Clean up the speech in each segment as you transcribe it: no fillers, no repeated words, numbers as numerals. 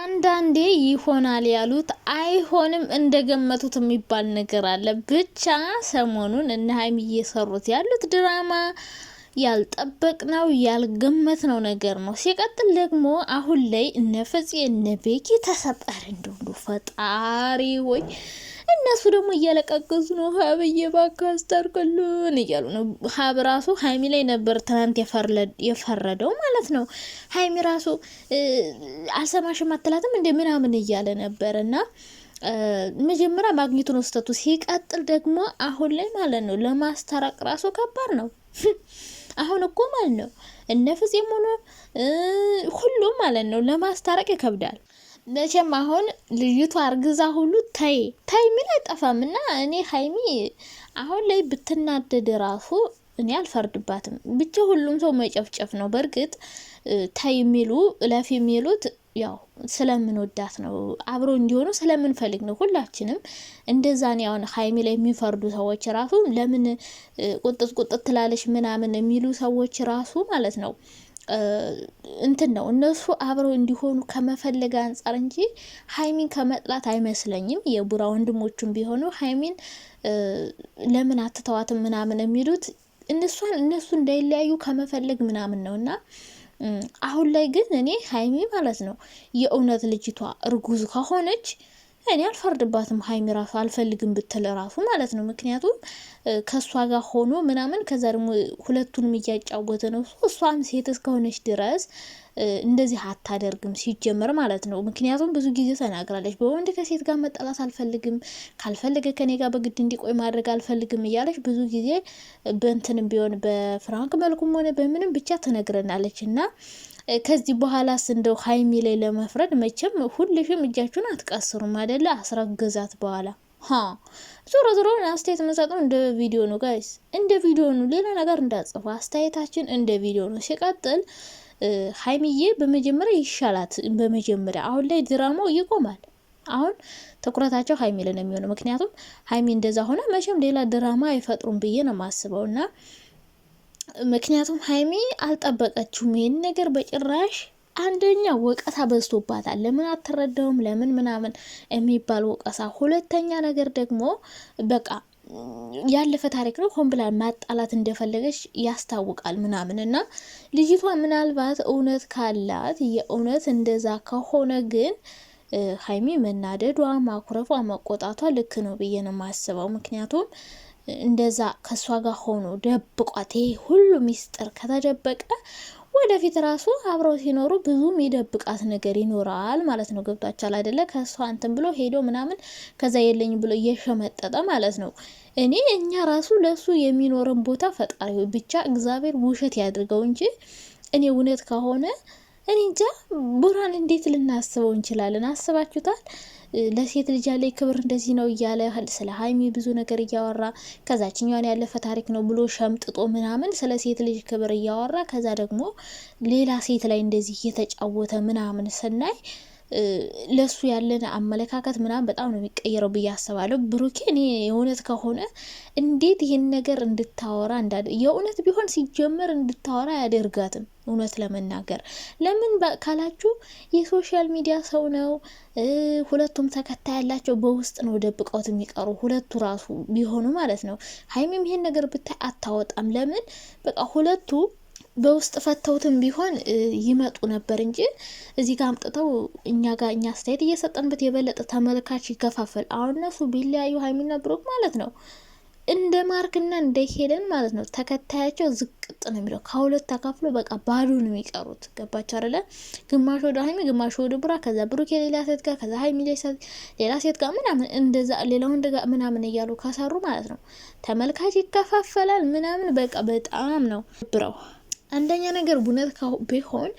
አንዳንዴ ይሆናል ያሉት አይሆንም እንደገመቱት የሚባል ነገር አለ። ብቻ ሰሞኑን እነ ሀይሚ እየሰሩት ያሉት ድራማ ያልጠበቅነው ያልገመትነው ነገር ነው። ሲቀጥል ደግሞ አሁን ላይ እነ ፍፄ እነ ቤኪ ተሰጠር እንደው ፈጣሪ ወይ እነሱ ደግሞ እያለቀቀሱ ነው። ሀብዬ እባክህ አስታርቅልን እያሉ ነው። ሀብ ራሱ ሀይሚ ላይ ነበር ትናንት የፈረደው ማለት ነው። ሀይሚ ራሱ አልሰማሽም አትላትም እንደ ምናምን እያለ ነበር እና መጀመሪያ ማግኘቱን ወስተቱ። ሲቀጥል ደግሞ አሁን ላይ ማለት ነው ለማስታረቅ ራሱ ከባድ ነው። አሁን እኮ ማለት ነው እነ ፍፄም ሆኖ ሁሉም ማለት ነው ለማስታረቅ ይከብዳል። መቼም አሁን ልጅቷ አርግዛ ሁሉ ታይ ምን አይጠፋም። እና እኔ ሀይሚ አሁን ላይ ብትናደድ ራሱ እኔ አልፈርድባትም። ብቻ ሁሉም ሰው መጨፍጨፍ ነው። በእርግጥ ታይ የሚሉ እለፍ የሚሉት ያው ስለምንወዳት ነው፣ አብሮ እንዲሆኑ ስለምንፈልግ ነው። ሁላችንም እንደዛ ነው። አሁን ሀይሚ ላይ የሚፈርዱ ሰዎች ራሱ ለምን ቁጥጥ ትላለች ምናምን የሚሉ ሰዎች ራሱ ማለት ነው እንትን ነው እነሱ አብረው እንዲሆኑ ከመፈለግ አንጻር እንጂ ሀይሚን ከመጥላት አይመስለኝም። የቡራ ወንድሞቹም ቢሆኑ ሀይሚን ለምን አትተዋትም ምናምን የሚሉት እነሱ እንዳይለያዩ ከመፈለግ ምናምን ነው። እና አሁን ላይ ግን እኔ ሀይሚ ማለት ነው የእውነት ልጅቷ እርጉዝ ከሆነች እኔ አልፈርድባትም። ሀይሚ ራሱ አልፈልግም ብትል ራሱ ማለት ነው። ምክንያቱም ከሷ ጋር ሆኖ ምናምን ከዛ ደግሞ ሁለቱንም እያጫወተ ነው። እሷም ሴት እስከሆነች ድረስ እንደዚህ አታደርግም ሲጀመር ማለት ነው። ምክንያቱም ብዙ ጊዜ ተናግራለች። በወንድ ከሴት ጋር መጣላት አልፈልግም፣ ካልፈለገ ከኔ ጋር በግድ እንዲቆይ ማድረግ አልፈልግም እያለች ብዙ ጊዜ በእንትንም ቢሆን በፍራንክ መልኩም ሆነ በምንም ብቻ ትነግረናለች። እና ከዚህ በኋላስ እንደው ሀይሚ ላይ ለመፍረድ መቼም ሁልሽም እጃችሁን አትቀስሩም አይደለ? አስረገዛት በኋላ ዞሮ ዞሮ አስተያየት መሰጠው እንደ ቪዲዮ ነው ጋይስ፣ እንደ ቪዲዮ ነው። ሌላ ነገር እንዳጽፉ፣ አስተያየታችን እንደ ቪዲዮ ነው። ሲቀጥል ሀይሚዬ በመጀመሪያ ይሻላት። በመጀመሪያ አሁን ላይ ድራማው ይቆማል። አሁን ትኩረታቸው ሀይሚ ላይ ነው የሚሆነው። ምክንያቱም ሀይሚ እንደዛ ሆነ መቼም ሌላ ድራማ አይፈጥሩም ብዬ ነው የማስበው። እና ምክንያቱም ሀይሚ አልጠበቀችውም ይሄን ነገር በጭራሽ። አንደኛ ወቀሳ በዝቶባታል። ለምን አትረዳውም ለምን ምናምን የሚባል ወቀሳ። ሁለተኛ ነገር ደግሞ በቃ ያለፈ ታሪክ ነው። ሆን ብላ ማጣላት እንደፈለገች ያስታውቃል ምናምን። እና ልጅቷ ምናልባት እውነት ካላት የእውነት እንደዛ ከሆነ ግን ሀይሚ መናደዷ፣ ማኩረፏ፣ መቆጣቷ ልክ ነው ብዬ ነው የማስበው። ምክንያቱም እንደዛ ከሷ ጋር ሆኖ ደብቋት ይሄ ሁሉ ሚስጥር ከተደበቀ ወደፊት ራሱ አብረው ሲኖሩ ብዙ የሚደብቃት ነገር ይኖራል ማለት ነው። ገብቷቻል አይደለ? ከሷ እንትን ብሎ ሄዶ ምናምን ከዛ የለኝ ብሎ እየሸመጠጠ ማለት ነው። እኛ ራሱ ለሱ የሚኖረን ቦታ ፈጣሪ ብቻ እግዚአብሔር ውሸት ያድርገው እንጂ እኔ እውነት ከሆነ እኔ እንጃ ቡራን እንዴት ልናስበው እንችላለን? አስባችሁታል? ለሴት ልጅ ያለ ክብር እንደዚህ ነው እያለ ስለ ሀይሚ ብዙ ነገር እያወራ ከዛችኛዋን ያለፈ ታሪክ ነው ብሎ ሸምጥጦ ምናምን ስለ ሴት ልጅ ክብር እያወራ ከዛ ደግሞ ሌላ ሴት ላይ እንደዚህ እየተጫወተ ምናምን ስናይ ለሱ ያለን አመለካከት ምናምን በጣም ነው የሚቀየረው ብዬ አስባለሁ። ብሩኬ እኔ የእውነት ከሆነ እንዴት ይህን ነገር እንድታወራ የእውነት ቢሆን ሲጀመር እንድታወራ አያደርጋትም። እውነት ለመናገር ለምን ካላችሁ የሶሻል ሚዲያ ሰው ነው። ሁለቱም ተከታይ ያላቸው በውስጥ ነው ደብቀውት የሚቀሩ ሁለቱ ራሱ ቢሆኑ ማለት ነው። ሀይሚም ይሄን ነገር ብታይ አታወጣም። ለምን በቃ ሁለቱ በውስጥ ፈተውትም ቢሆን ይመጡ ነበር እንጂ እዚህ ጋር አምጥተው እኛ አስተያየት እየሰጠንበት የበለጠ ተመልካች ይከፋፈል። አሁን እነሱ ቢለያዩ ሀይሚና ብሩክ ማለት ነው እንደ ማርክና እንደ ሄለን ማለት ነው ተከታያቸው ዝቅጥ ነው የሚለው። ከሁለት ተካፍሎ በቃ ባዶ ነው የሚቀሩት። ገባቸው አይደለ? ግማሽ ወደ ሀይሚ ግማሽ ወደ ብሩክ፣ ከዛ ብሩክ የሌላ ሴት ጋር፣ ከዛ ሀይሚ ሌላ ሴት ጋር ምናምን እንደዛ ሌላው እንደጋ ምናምን እያሉ ከሰሩ ማለት ነው ተመልካች ይከፋፈላል ምናምን። በቃ በጣም ነው ብረው። አንደኛ ነገር እውነት ቢሆን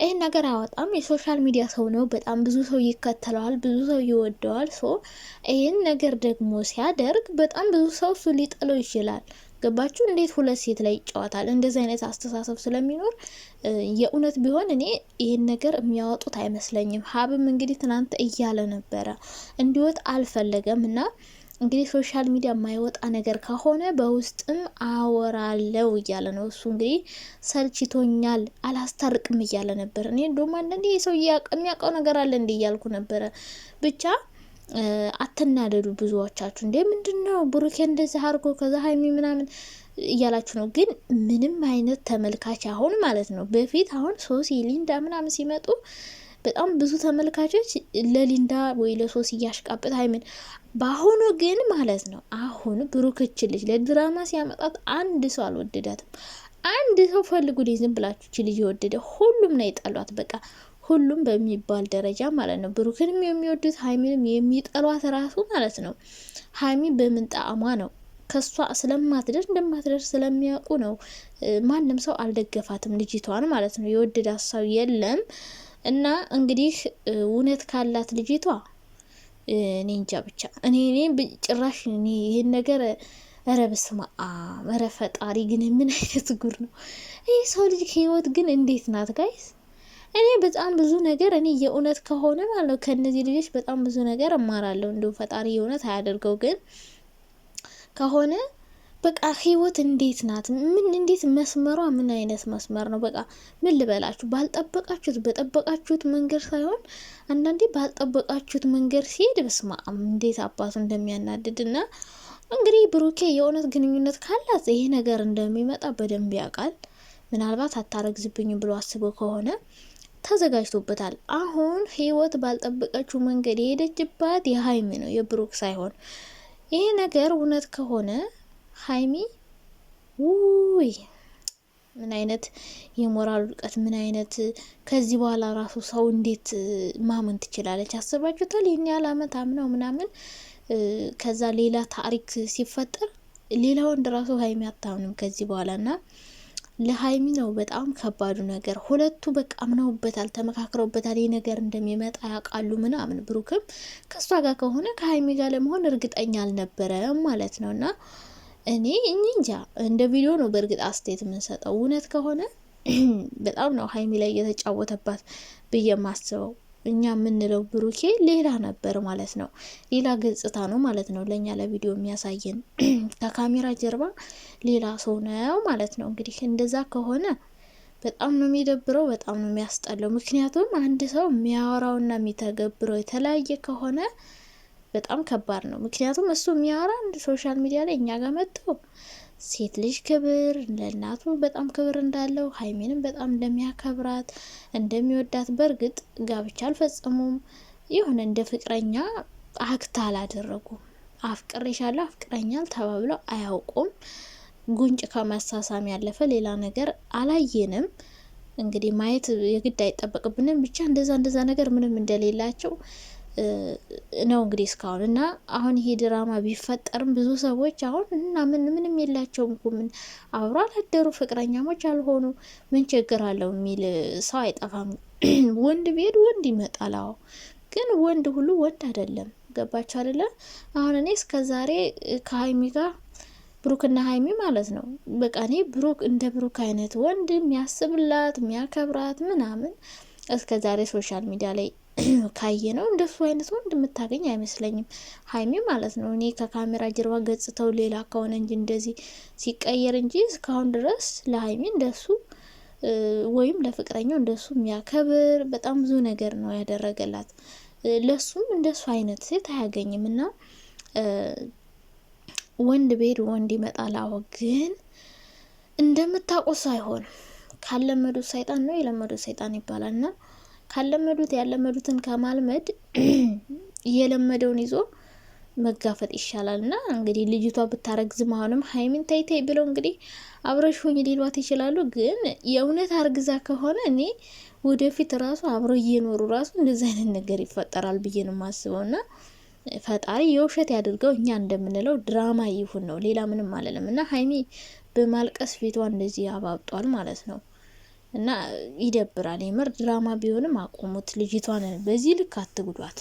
ይህን ነገር አያወጣም። የሶሻል ሚዲያ ሰው ነው። በጣም ብዙ ሰው ይከተለዋል፣ ብዙ ሰው ይወደዋል። ይህን ነገር ደግሞ ሲያደርግ በጣም ብዙ ሰው እሱ ሊጥለው ይችላል። ገባችሁ? እንዴት ሁለት ሴት ላይ ይጫወታል? እንደዚህ አይነት አስተሳሰብ ስለሚኖር የእውነት ቢሆን እኔ ይህን ነገር የሚያወጡት አይመስለኝም። ሀብም እንግዲህ ትናንት እያለ ነበረ እንዲወጥ አልፈለገም እና እንግዲህ ሶሻል ሚዲያ የማይወጣ ነገር ከሆነ በውስጥም አወራለው እያለ ነው። እሱ እንግዲህ ሰልችቶኛል አላስታርቅም እያለ ነበር። እኔ እንደውም አንዳንዴ ሰው የሚያውቀው ነገር አለ እንዴ እያልኩ ነበረ። ብቻ አትናደዱ ብዙዎቻችሁ። እንዴ ምንድነው ብሩኬ እንደዚህ አድርጎ ከዛ ሀይሚ ምናምን እያላችሁ ነው። ግን ምንም አይነት ተመልካች አሁን ማለት ነው በፊት አሁን ሶሲ ሊንዳ ምናምን ሲመጡ በጣም ብዙ ተመልካቾች ለሊንዳ ወይ ለሶሲ እያሽቃበጥ ሀይሚን። በአሁኑ ግን ማለት ነው አሁን ብሩክች ልጅ ለድራማ ሲያመጣት አንድ ሰው አልወደዳትም። አንድ ሰው ፈልጉ ዝም ብላችሁ ልጅ የወደደ ሁሉም ነው የጠሏት። በቃ ሁሉም በሚባል ደረጃ ማለት ነው። ብሩክንም የሚወዱት ሀይሚንም የሚጠሏት ራሱ ማለት ነው። ሀይሚ በምን ጣዕሟ ነው ከሷ ስለማትደርስ እንደማትደርስ ስለሚያውቁ ነው። ማንም ሰው አልደገፋትም ልጅቷን ማለት ነው። የወደዳት ሰው የለም። እና እንግዲህ እውነት ካላት ልጅቷ እኔ እንጃ ብቻ እኔ ጭራሽ ይሄን ነገር ኧረ በስመ አብ ኧረ ፈጣሪ ግን ምን አይነት ጉር ነው ይህ ሰው ልጅ ህይወት ግን እንዴት ናት ጋይስ? እኔ በጣም ብዙ ነገር እኔ የእውነት ከሆነ ማለት ከነዚህ ልጆች በጣም ብዙ ነገር እማራለሁ። እንደው ፈጣሪ የእውነት አያደርገው ግን ከሆነ በቃ ህይወት እንዴት ናት? ምን እንዴት መስመሯ ምን አይነት መስመር ነው? በቃ ምን ልበላችሁ፣ ባልጠበቃችሁት በጠበቃችሁት መንገድ ሳይሆን አንዳንዴ ባልጠበቃችሁት መንገድ ሲሄድ በስማ እንዴት አባቱ እንደሚያናድድና እንግዲህ ብሩኬ የእውነት ግንኙነት ካላት ይሄ ነገር እንደሚመጣ በደንብ ያውቃል። ምናልባት አታረግዝብኝ ብሎ አስቦ ከሆነ ተዘጋጅቶበታል። አሁን ህይወት ባልጠበቀችው መንገድ የሄደችባት የሀይሚ ነው የብሩክ ሳይሆን። ይሄ ነገር እውነት ከሆነ ሀይሚ ውይ ምን አይነት የሞራል ውድቀት፣ ምን አይነት ከዚህ በኋላ ራሱ ሰው እንዴት ማመን ትችላለች? አስባችሁታል? ይህን ያህል አመት አምነው ምናምን ከዛ ሌላ ታሪክ ሲፈጠር ሌላ ወንድ ራሱ ሀይሚ አታምንም ከዚህ በኋላ። እና ለሀይሚ ነው በጣም ከባዱ ነገር። ሁለቱ በቃ አምነውበታል፣ ተመካክረውበታል። ይህ ነገር እንደሚመጣ ያውቃሉ ምናምን። ብሩክም ከእሷ ጋር ከሆነ ከሀይሚ ጋር ለመሆን እርግጠኛ አልነበረም ማለት ነው። እና እኔ እንጃ እንደ ቪዲዮ ነው በእርግጥ አስተያየት የምንሰጠው። እውነት ከሆነ በጣም ነው ሀይሚ ላይ እየተጫወተባት ብዬ ማስበው። እኛ የምንለው ብሩኬ ሌላ ነበር ማለት ነው። ሌላ ገጽታ ነው ማለት ነው ለእኛ ለቪዲዮ የሚያሳየን። ከካሜራ ጀርባ ሌላ ሰው ነው ማለት ነው። እንግዲህ እንደዛ ከሆነ በጣም ነው የሚደብረው፣ በጣም ነው የሚያስጠላው። ምክንያቱም አንድ ሰው የሚያወራውና የሚተገብረው የተለያየ ከሆነ በጣም ከባድ ነው። ምክንያቱም እሱ የሚያወራ አንድ ሶሻል ሚዲያ ላይ እኛ ጋር መጥቶ ሴት ልጅ ክብር ለእናቱ በጣም ክብር እንዳለው ሀይሜንም በጣም እንደሚያከብራት እንደሚወዳት፣ በእርግጥ ጋብቻ አልፈጸሙም። የሆነ እንደ ፍቅረኛ አክት አላደረጉም። አፍቅሬሻለሁ አፍቅረኛል ተባብለው አያውቁም። ጉንጭ ከመሳሳም ያለፈ ሌላ ነገር አላየንም። እንግዲህ ማየት የግድ አይጠበቅብንም። ብቻ እንደዛ ነገር ምንም እንደሌላቸው ነው እንግዲህ እስካሁን። እና አሁን ይሄ ድራማ ቢፈጠርም ብዙ ሰዎች አሁን እና ምንም የላቸውም እኮ ምን አብሮ አላደሩ ፍቅረኛሞች አልሆኑ ምን ችግር አለው የሚል ሰው አይጠፋም። ወንድ ቢሄድ ወንድ ይመጣል። አዎ ግን ወንድ ሁሉ ወንድ አይደለም። ገባችሁ አይደለ? አሁን እኔ እስከዛሬ ከሀይሚ ጋር ብሩክና ሀይሚ ማለት ነው በቃ እኔ ብሩክ እንደ ብሩክ አይነት ወንድ የሚያስብላት የሚያከብራት ምናምን እስከዛሬ ሶሻል ሚዲያ ላይ ካየ ነው እንደሱ አይነት ወንድ የምታገኝ አይመስለኝም ሀይሚ ማለት ነው። እኔ ከካሜራ ጀርባ ገጽተው ሌላ ከሆነ እንጂ እንደዚህ ሲቀየር እንጂ እስካሁን ድረስ ለሀይሚ እንደሱ ወይም ለፍቅረኛው እንደሱ የሚያከብር በጣም ብዙ ነገር ነው ያደረገላት። ለሱም እንደሱ አይነት ሴት አያገኝም። እና ወንድ ቤድ ወንድ ይመጣል። አዎ ግን እንደምታውቁት ሳይሆን ካለመዱት ሰይጣን ነው የለመዱት ሰይጣን ይባላል። እና ካለመዱት ያለመዱትን ከማልመድ የለመደውን ይዞ መጋፈጥ ይሻላል። እና እንግዲህ ልጅቷ ብታረግዝም አሁንም ሀይሚን ተይተይ ብለው እንግዲህ አብረሽ ሁኝ ሊሏት ይችላሉ። ግን የእውነት አርግዛ ከሆነ እኔ ወደፊት ራሱ አብረው እየኖሩ ራሱ እንደዚህ አይነት ነገር ይፈጠራል ብዬ ነው የማስበው። እና ፈጣሪ የውሸት ያድርገው፣ እኛ እንደምንለው ድራማ ይሁን ነው፣ ሌላ ምንም አለለም። እና ሀይሚ በማልቀስ ፊቷ እንደዚህ አባብጧል ማለት ነው። እና ይደብራል። የምር ድራማ ቢሆንም አቆሙት። ልጅቷን በዚህ ልክ አትጉዷት።